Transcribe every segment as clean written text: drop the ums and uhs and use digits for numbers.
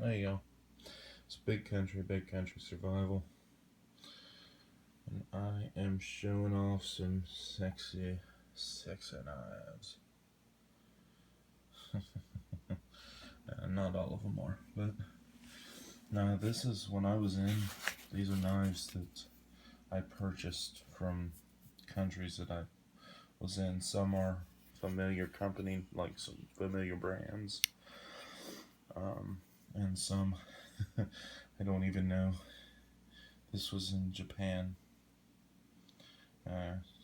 There you go. It's big country survival. And I am showing off some sexy knives. Not all of them are, but now this is when I was in. These are knives that I purchased from countries that I was in. Some are familiar company, like some familiar brands, and some I don't even know. This was in Japan.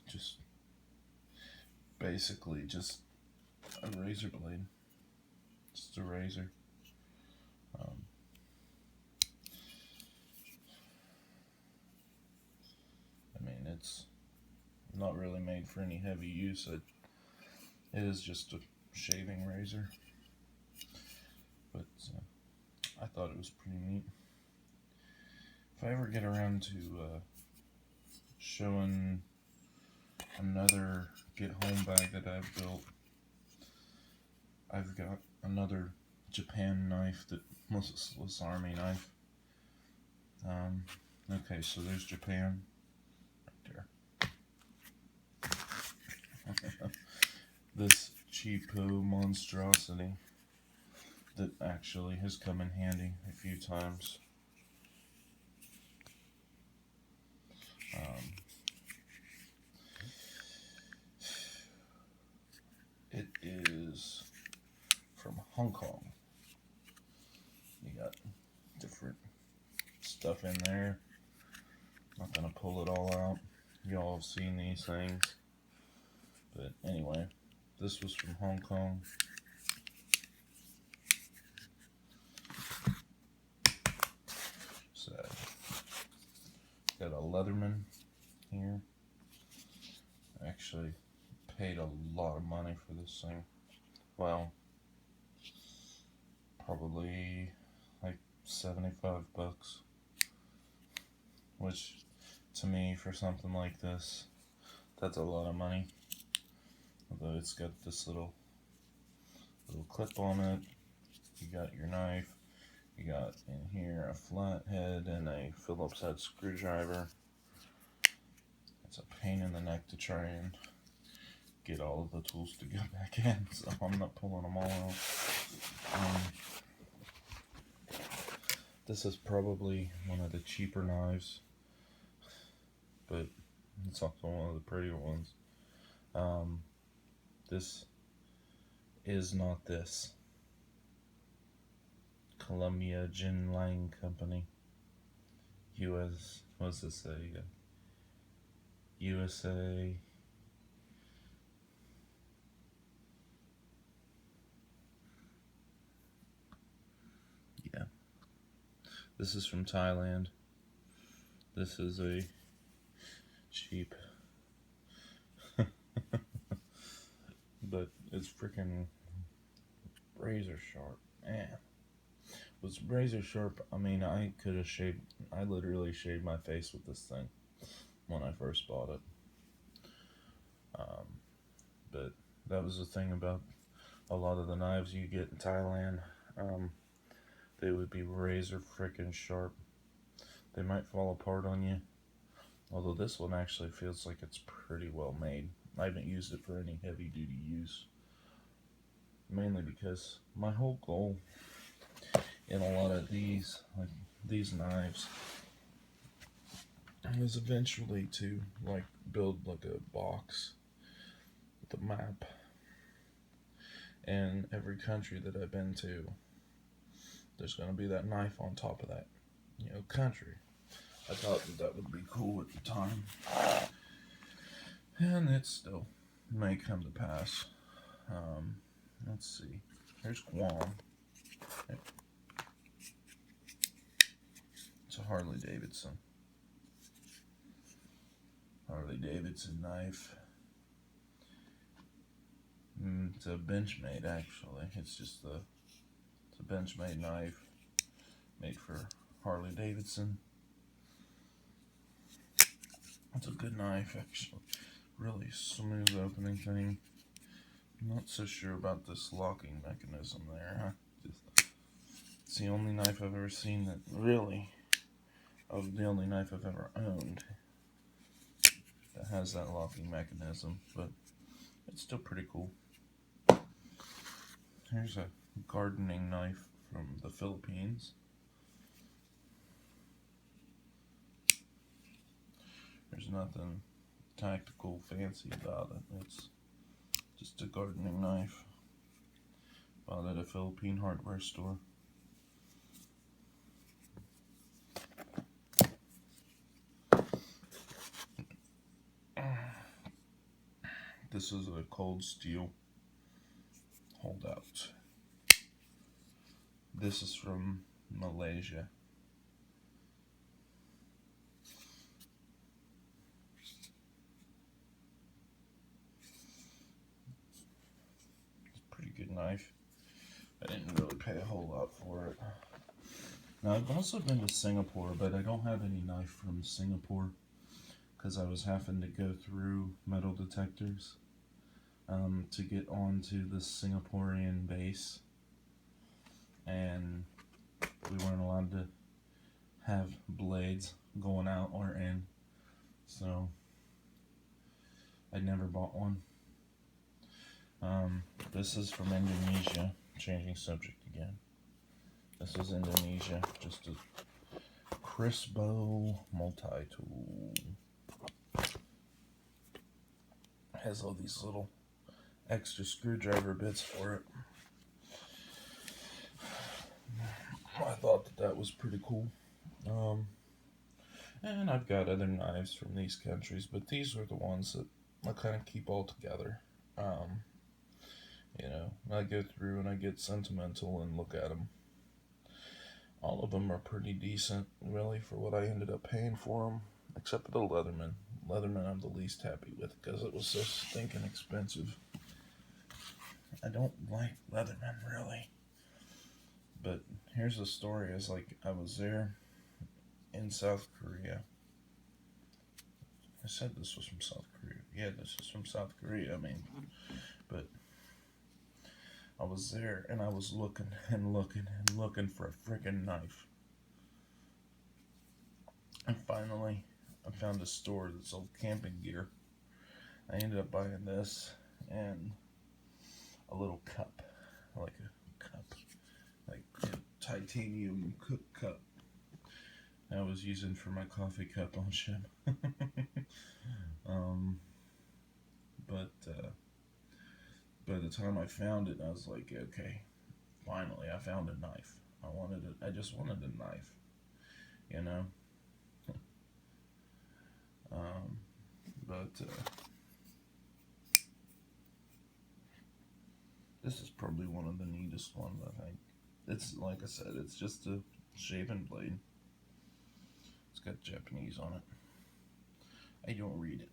Just basically just a razor blade, just a razor. I mean, it's not really made for any heavy use. It is just a shaving razor, but I thought it was pretty neat. If I ever get around to showing another get home bag that I've built, I've got another Japan knife that was a Swiss Army knife. Okay, so there's Japan right there. This cheapo monstrosity that actually has come in handy a few times. It is from Hong Kong. You got different stuff in there. Not gonna pull it all out. Y'all have seen these things. But anyway, this was from Hong Kong. So, got a Leatherman here. Actually paid a lot of money for this thing. Well, probably like 75 bucks. Which, to me, for something like this, that's a lot of money. Although it's got this little clip on it. You got your knife. You got in here a flathead and a Phillips head screwdriver. It's a pain in the neck to try and get all of the tools to go back in, so I'm not pulling them all out. This is probably one of the cheaper knives, but it's also one of the prettier ones. This is not this. Columbia Jinlang Company. What's this say? USA. Yeah. This is from Thailand. This is a cheap, but it's freaking razor sharp. Man, was razor sharp. I mean, I literally shaved my face with this thing when I first bought it. But that was the thing about a lot of the knives you get in Thailand. They would be razor freaking sharp. They might fall apart on you. Although this one actually feels like it's pretty well made. I haven't used it for any heavy duty use. Mainly because my whole goal in a lot of these, like these knives, is eventually to like build like a box with a map. And every country that I've been to, there's going to be that knife on top of that, country. I thought that would be cool at the time. And it still may come to pass. Let's see. Here's Guam. It's a Harley Davidson. Harley Davidson knife. It's a Benchmade, actually. It's a Benchmade knife made for Harley Davidson. It's a good knife, actually. Really smooth opening thing. I'm not so sure about this locking mechanism there. It's the only knife I've ever seen that really, the only knife I've ever owned that has that locking mechanism, but it's still pretty cool. Here's a gardening knife from the Philippines. There's nothing tactical fancy about it. It's just a gardening knife. Bought at a Philippine hardware store. This is a cold steel holdout. This is from Malaysia. It's a pretty good knife. I didn't really pay a whole lot for it. Now, I've also been to Singapore, but I don't have any knife from Singapore because I was having to go through metal detectors to get onto the Singaporean base, and we weren't allowed to have blades going out or in, so I never bought one. This is from Indonesia. Changing subject again. This is Indonesia. Just a Crispo multi-tool. Has all these little extra screwdriver bits for it. I thought that was pretty cool. And I've got other knives from these countries, but these are the ones that I kind of keep all together. I go through and I get sentimental and look at them. All of them are pretty decent, really, for what I ended up paying for them, except for the Leatherman. Leatherman I'm the least happy with because it was so stinking expensive. I don't like Leatherman, really. But here's the story. I was there in South Korea. I said this was from South Korea. Yeah, this is from South Korea, but I was there and I was looking and looking and looking for a freaking knife. And finally, I found a store that sold camping gear. I ended up buying this and a little cup, like a cup, like a titanium cook cup. I was using for my coffee cup on ship. But by the time I found it, I was like, okay, finally, I found a knife. I just wanted a knife, you know. But this is probably one of the neatest ones, I think. It's, like I said, it's just a shaving blade. It's got Japanese on it. I don't read it.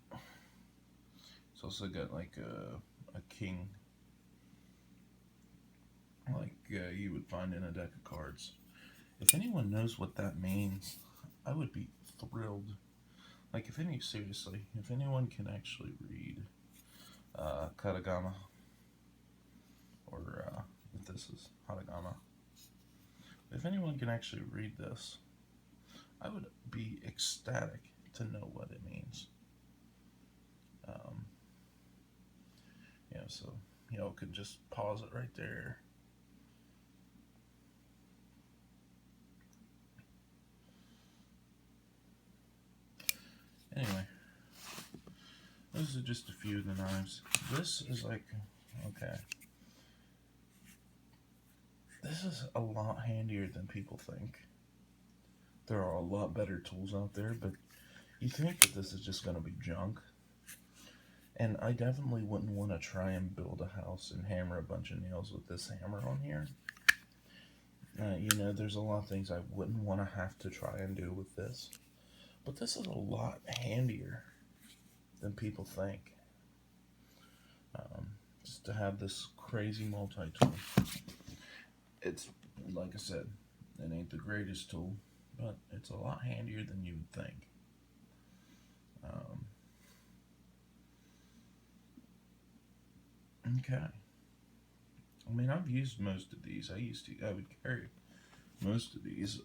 It's also got like a king, like you would find in a deck of cards. If anyone knows what that means, I would be thrilled. Like, if anyone can actually read katakana, or if this is hiragana, if anyone can actually read this, I would be ecstatic to know what it means. So y'all could just pause it right there. Anyway, those are just a few of the knives. This is like, okay, this is a lot handier than people think. There are a lot better tools out there, but you think that this is just going to be junk. And I definitely wouldn't want to try and build a house and hammer a bunch of nails with this hammer on here. There's a lot of things I wouldn't want to have to try and do with this. But this is a lot handier than people think. Just to have this crazy multi-tool. It's, like I said, it ain't the greatest tool, but it's a lot handier than you would think. Okay. I mean, I've used most of these. I would carry Most of these,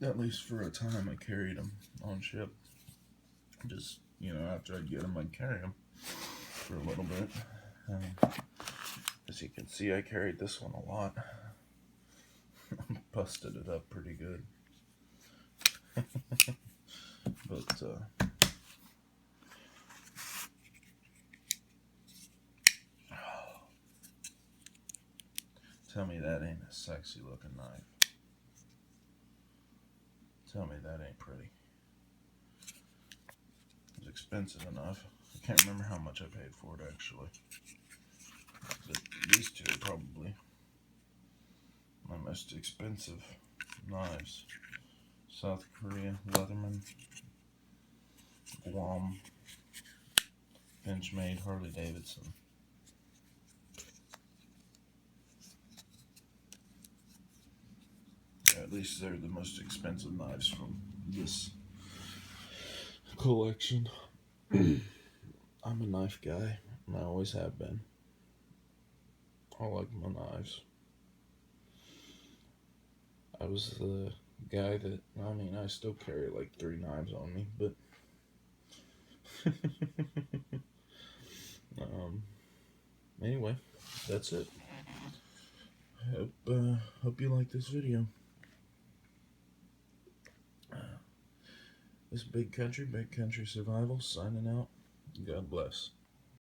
at least for a time, I carried them on ship. Just, after I'd get them, I'd carry them for a little bit. As you can see, I carried this one a lot. Busted it up pretty good. But, tell me that ain't a sexy looking knife. Tell me that ain't pretty. It was expensive enough. I can't remember how much I paid for it actually. But these two are probably my most expensive knives. South Korea, Leatherman, Guam, Benchmade, Harley Davidson. Yeah, at least they're the most expensive knives from this collection. I'm a knife guy, and I always have been. I like my knives. I was the guy that, I still carry like 3 knives on me, but anyway, that's it. Hope you like this video. This Big Country Survival signing out. God bless.